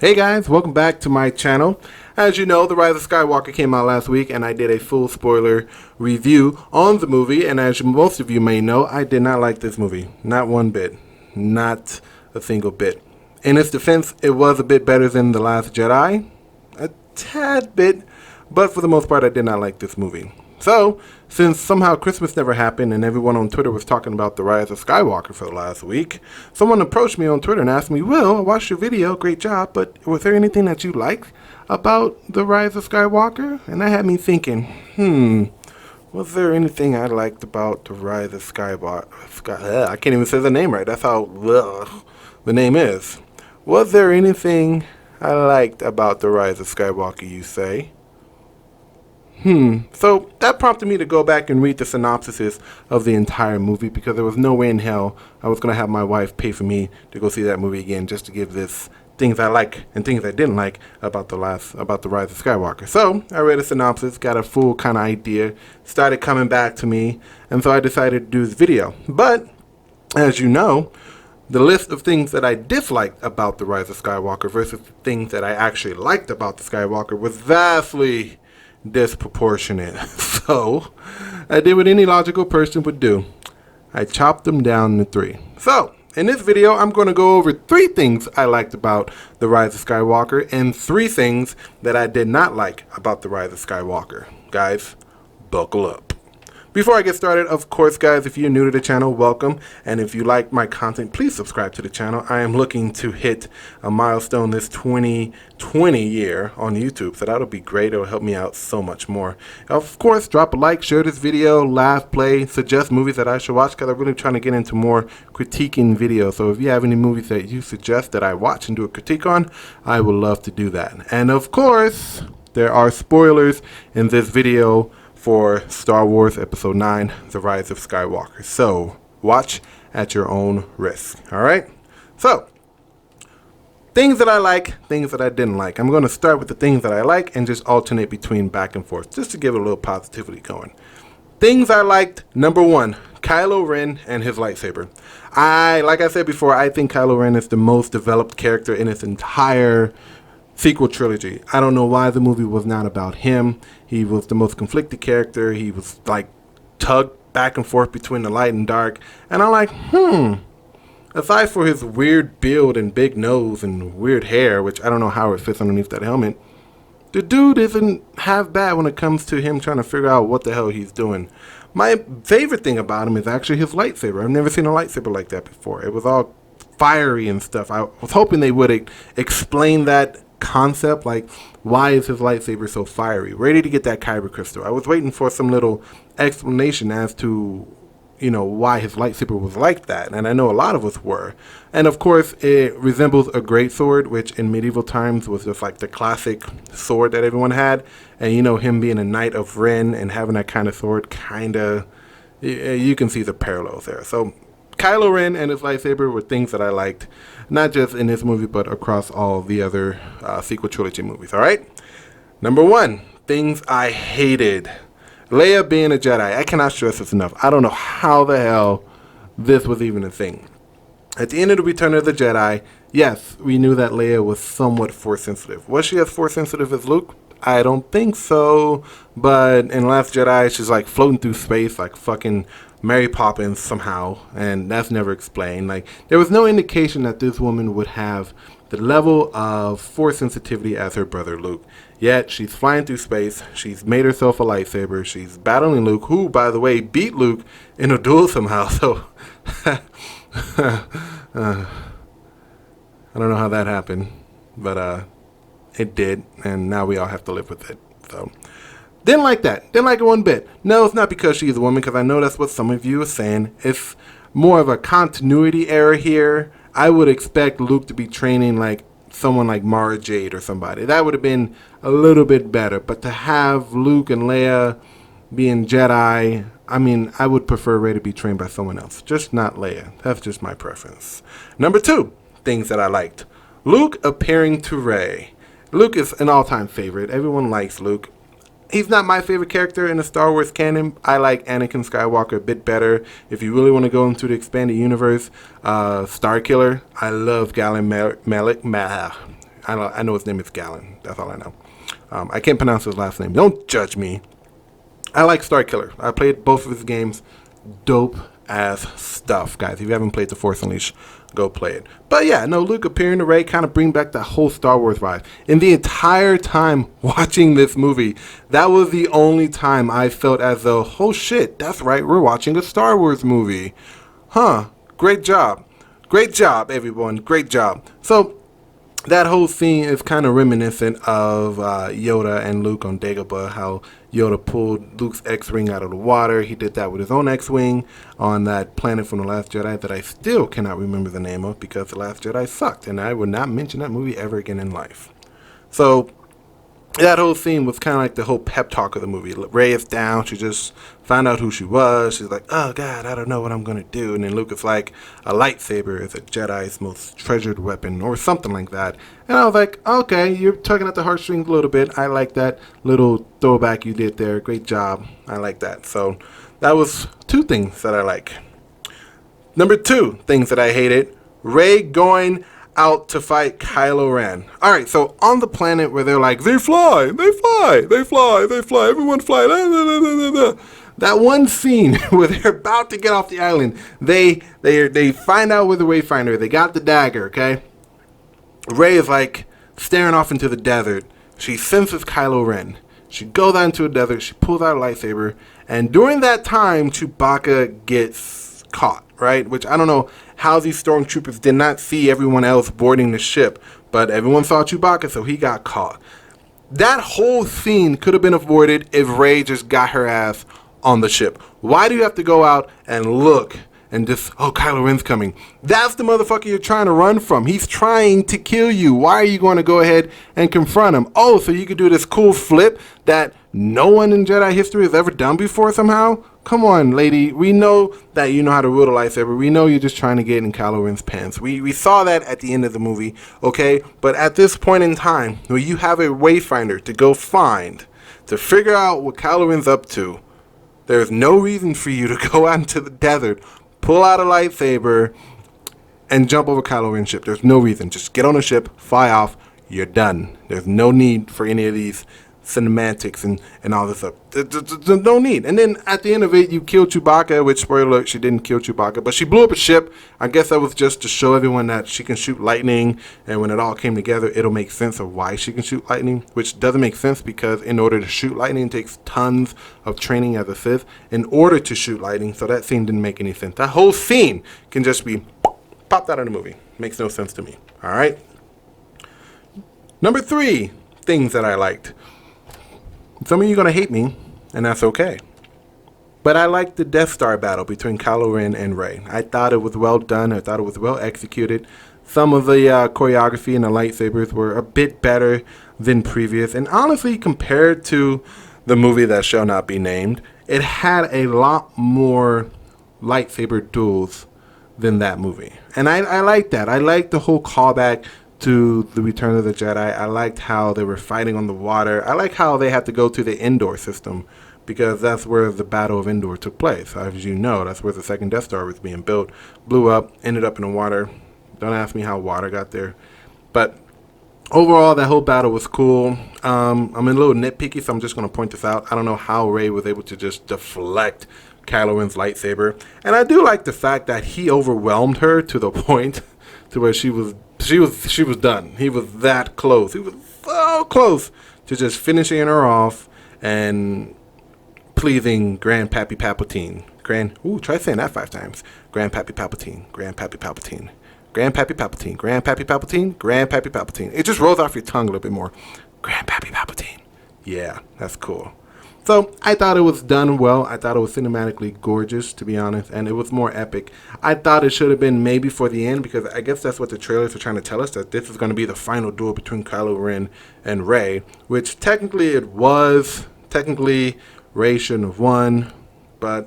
Hey guys, welcome back to my channel. As you know, The Rise of Skywalker came out last week and I did a full spoiler review on the movie, and as most of you may know, I did not like this movie. Not one bit. Not a single bit. In its defense, it was a bit better than The Last Jedi. A tad bit, but for the most part I did not like this movie. So, since somehow Christmas never happened and everyone on Twitter was talking about The Rise of Skywalker for the last week, someone approached me on Twitter and asked me, Will, I watched your video, great job, but was there anything that you liked about The Rise of Skywalker? And that had me thinking, was there anything I liked about The Rise of Skywalker? I can't even say the name right, that's how the name is. Was there anything I liked about The Rise of Skywalker, you say? So that prompted me to go back and read the synopsis of the entire movie, because there was no way in hell I was going to have my wife pay for me to go see that movie again just to give this things I like and things I didn't like about the Rise of Skywalker. So I read a synopsis, got a full kind of idea, started coming back to me, and so I decided to do this video. But as you know, the list of things that I disliked about The Rise of Skywalker versus the things that I actually liked about the Skywalker was vastly disproportionate. So I did what any logical person would do. I chopped them down into three. So in this video, I'm going to go over 3 things I liked about The Rise of Skywalker and 3 things that I did not like about The Rise of Skywalker. Guys, buckle up. Before I get started, of course, guys, if you're new to the channel, welcome. And if you like my content, please subscribe to the channel. I am looking to hit a milestone this 2020 year on YouTube. So that'll be great. It'll help me out so much more. Of course, drop a like, share this video, laugh, play, suggest movies that I should watch, because I'm really trying to get into more critiquing videos. So if you have any movies that you suggest that I watch and do a critique on, I would love to do that. And of course, there are spoilers in this video for Star Wars Episode 9, The Rise of Skywalker. So, watch at your own risk. Alright? So, things that I like, things that I didn't like. I'm going to start with the things that I like and just alternate between back and forth, just to give it a little positivity going. Things I liked, number 1, Kylo Ren and his lightsaber. Like I said before, I think Kylo Ren is the most developed character in its entire sequel trilogy. I don't know why the movie was not about him. He was the most conflicted character. He was like tugged back and forth between the light and dark. And I'm like, aside for his weird build and big nose and weird hair, which I don't know how it fits underneath that helmet, the dude isn't half bad when it comes to him trying to figure out what the hell he's doing. My favorite thing about him is actually his lightsaber. I've never seen a lightsaber like that before. It was all fiery and stuff. I was hoping they would explain that concept, like why is his lightsaber so fiery, ready to get that kyber crystal. I was waiting for some little explanation as to, why his lightsaber was like that, and I know a lot of us were. And of course, it resembles a great sword, which in medieval times was just like the classic sword that everyone had. And him being a knight of Ren and having that kind of sword, you can see the parallels there. So Kylo Ren and his lightsaber were things that I liked, not just in this movie, but across all the other sequel trilogy movies, all right? Number 1, things I hated. Leia being a Jedi. I cannot stress this enough. I don't know how the hell this was even a thing. At the end of the Return of the Jedi, yes, we knew that Leia was somewhat Force sensitive. Was she as Force sensitive as Luke? I don't think so. But in Last Jedi, she's like floating through space like fucking Mary Poppins somehow, and that's never explained. Like, there was no indication that this woman would have the level of Force sensitivity as her brother Luke. Yet she's flying through space, she's made herself a lightsaber, she's battling Luke, who, by the way, beat Luke in a duel somehow. So I don't know how that happened, but it did, and now we all have to live with it. So didn't like that. Didn't like it one bit. No, it's not because she's a woman, because I know that's what some of you are saying. It's more of a continuity error here. I would expect Luke to be training like someone like Mara Jade or somebody. That would have been a little bit better. But to have Luke and Leia being Jedi, I would prefer Rey to be trained by someone else. Just not Leia. That's just my preference. Number 2, things that I liked. Luke appearing to Rey. Luke is an all-time favorite. Everyone likes Luke. He's not my favorite character in the Star Wars canon. I like Anakin Skywalker a bit better. If you really want to go into the expanded universe, Starkiller. I love Galen Malik. I know his name is Galen. That's all I know. I can't pronounce his last name. Don't judge me. I like Star Killer. I played both of his games. Dope ass stuff, guys. If you haven't played The Force Unleashed, go play it. But yeah, no, Luke appearing to Rey kind of bring back that whole Star Wars vibe. In the entire time watching this movie, that was the only time I felt as though, oh shit, that's right, we're watching a Star Wars movie. Huh, great job. Great job, everyone. Great job. So, that whole scene is kind of reminiscent of Yoda and Luke on Dagobah, how Yoda pulled Luke's X-Wing out of the water. He did that with his own X-Wing on that planet from The Last Jedi that I still cannot remember the name of because The Last Jedi sucked, and I would not mention that movie ever again in life. So, that whole scene was kind of like the whole pep talk of the movie. Rey is down. She just found out who she was. She's like, oh, God, I don't know what I'm going to do. And then Luke is like, a lightsaber is a Jedi's most treasured weapon or something like that. And I was like, okay, you're tugging at the heartstrings a little bit. I like that little throwback you did there. Great job. I like that. So that was two things that I like. Number two things that I hated. Rey going out to fight Kylo Ren. Alright, so on the planet where they're like, they fly, everyone fly. That one scene where they're about to get off the island, they find out with the Wayfinder, they got the dagger, okay? Rey is like staring off into the desert. She senses Kylo Ren. She goes out into the desert, she pulls out a lightsaber, and during that time, Chewbacca gets caught, right? Which I don't know how these stormtroopers did not see everyone else boarding the ship, but everyone saw Chewbacca, so he got caught. That whole scene could have been avoided if Rey just got her ass on the ship. Why do you have to go out and look and just, oh, Kylo Ren's coming? That's the motherfucker you're trying to run from. He's trying to kill you. Why are you going to go ahead and confront him? Oh, so you could do this cool flip that no one in Jedi history has ever done before somehow? Come on, lady. We know that you know how to wield a lightsaber. We know you're just trying to get in Kylo Ren's pants. We saw that at the end of the movie, okay? But at this point in time, where you have a Wayfinder to go find, to figure out what Kylo Ren's up to, there's no reason for you to go out into the desert, pull out a lightsaber, and jump over Kylo Ren's ship. There's no reason. Just get on a ship, fly off, you're done. There's no need for any of these cinematics and all this stuff. There's no need. And then at the end of it, you kill Chewbacca, which, spoiler alert, she didn't kill Chewbacca, but she blew up a ship. I guess that was just to show everyone that she can shoot lightning, and when it all came together, it'll make sense of why she can shoot lightning, which doesn't make sense because in order to shoot lightning, it takes tons of training as a Sith in order to shoot lightning, so that scene didn't make any sense. That whole scene can just be popped out of the movie. Makes no sense to me. All right? Number three things that I liked. Some of you are going to hate me, and that's okay. But I liked the Death Star battle between Kylo Ren and Rey. I thought it was well done. I thought it was well executed. Some of the choreography and the lightsabers were a bit better than previous. And honestly, compared to the movie that shall not be named, it had a lot more lightsaber duels than that movie. And I like that. I like the whole callback to the Return of the Jedi. I liked how they were fighting on the water. I like how they had to go to the Endor system because that's where the Battle of Endor took place. As you know, that's where the second Death Star was being built. Blew up, ended up in the water. Don't ask me how water got there. But overall, that whole battle was cool. I'm a little nitpicky, so I'm just going to point this out. I don't know how Rey was able to just deflect Kylo Ren's lightsaber. And I do like the fact that he overwhelmed her to the point to where she was done. He was that close. He was so close to just finishing her off and pleasing Grandpappy Palpatine. Try saying that 5 times. Grandpappy Palpatine. Grandpappy Palpatine. Grandpappy Palpatine. Grandpappy Palpatine. Grandpappy Palpatine. It just rolls off your tongue a little bit more. Grandpappy Palpatine. Yeah, that's cool. So I thought it was done well. I thought it was cinematically gorgeous, to be honest, and it was more epic. I thought it should have been maybe for the end because I guess that's what the trailers are trying to tell us, that this is going to be the final duel between Kylo Ren and Rey, which technically it was. Technically, Rey shouldn't have won, but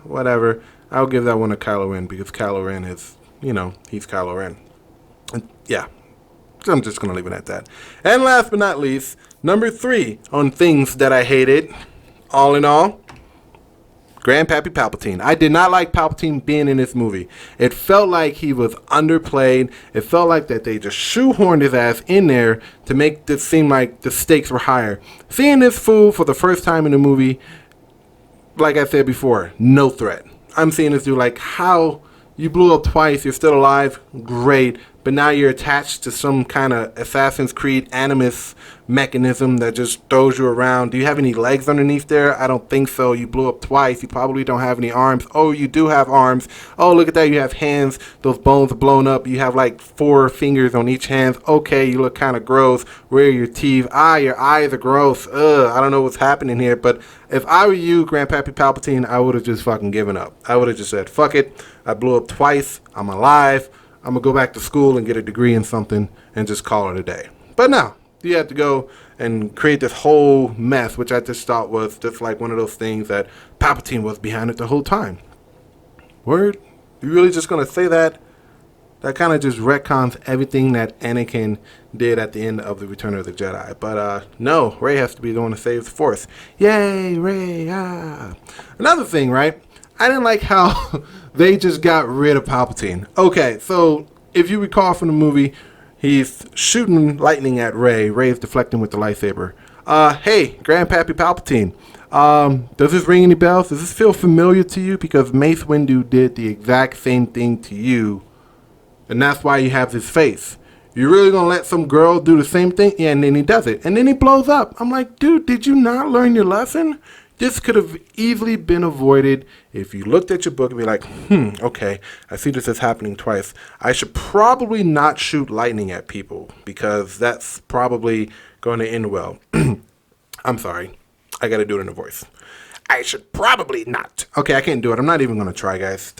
whatever. I'll give that one to Kylo Ren because Kylo Ren is, he's Kylo Ren. And yeah, I'm just going to leave it at that. And last but not least, number 3 on things that I hated. All in all, Grandpappy Palpatine. I did not like Palpatine being in this movie. It felt like he was underplayed. It felt like that they just shoehorned his ass in there to make this seem like the stakes were higher. Seeing this fool for the first time in the movie, like I said before, no threat. I'm seeing this dude like, how you blew up twice, you're still alive, great. But now you're attached to some kind of Assassin's Creed animus mechanism that just throws you around. Do you have any legs underneath there? I don't think so. You blew up twice. You probably don't have any arms. Oh, you do have arms. Oh, look at that. You have hands. Those bones are blown up. You have like 4 fingers on each hand. Okay, you look kind of gross. Where are your teeth? Your eyes are gross. I don't know what's happening here. But if I were you, Grandpappy Palpatine, I would have just fucking given up. I would have just said, fuck it. I blew up twice. I'm alive. I'm going to go back to school and get a degree in something and just call it a day. But no, you have to go and create this whole mess, which I just thought was just like one of those things that Palpatine was behind it the whole time. Word? You really just going to say that? That kind of just retcons everything that Anakin did at the end of the Return of the Jedi. But no, Rey has to be the one to save the Force. Yay, Rey! Ah. Another thing, right? I didn't like how they just got rid of Palpatine. Okay, so if you recall from the movie, he's shooting lightning at Rey. Rey's deflecting with the lightsaber. Hey, Grandpappy Palpatine, does this ring any bells? Does this feel familiar to you? Because Mace Windu did the exact same thing to you, and that's why you have this face. You really gonna let some girl do the same thing? Yeah, and then he does it, and then he blows up. I'm like, dude, did you not learn your lesson? This could have easily been avoided if you looked at your book and be like, okay, I see this is happening twice. I should probably not shoot lightning at people because that's probably going to end well. I'm sorry. I got to do it in a voice. I should probably not. Okay, I can't do it. I'm not even going to try, guys.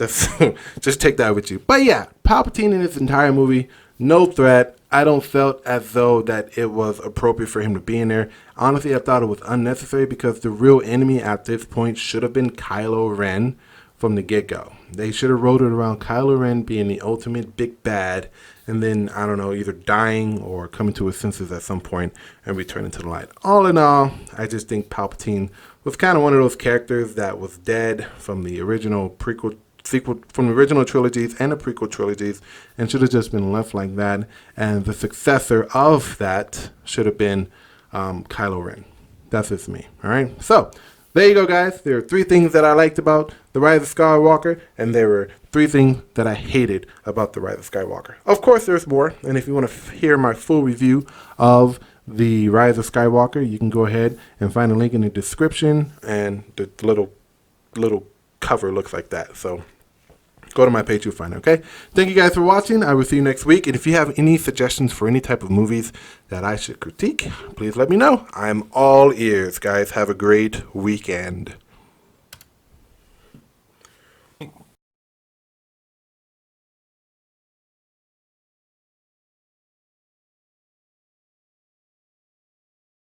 Just take that with you. But yeah, Palpatine in this entire movie, no threat. I don't felt as though that it was appropriate for him to be in there. Honestly, I thought it was unnecessary because the real enemy at this point should have been Kylo Ren from the get-go. They should have wrote it around Kylo Ren being the ultimate big bad and then, I don't know, either dying or coming to his senses at some point and returning to the light. All in all, I just think Palpatine was kind of one of those characters that was dead from the original from the original trilogies and the prequel trilogies and should have just been left like that. And the successor of that should have been Kylo Ren. That's just me. All right. So there you go, guys. There are 3 things that I liked about The Rise of Skywalker, and there were 3 things that I hated about The Rise of Skywalker. Of course, there's more. And if you want to hear my full review of The Rise of Skywalker, you can go ahead and find a link in the description, and the little cover looks like that. So go to my page, you'll find it, okay? Thank you guys for watching. I will see you next week. And if you have any suggestions for any type of movies that I should critique, please let me know. I'm all ears, guys. Have a great weekend.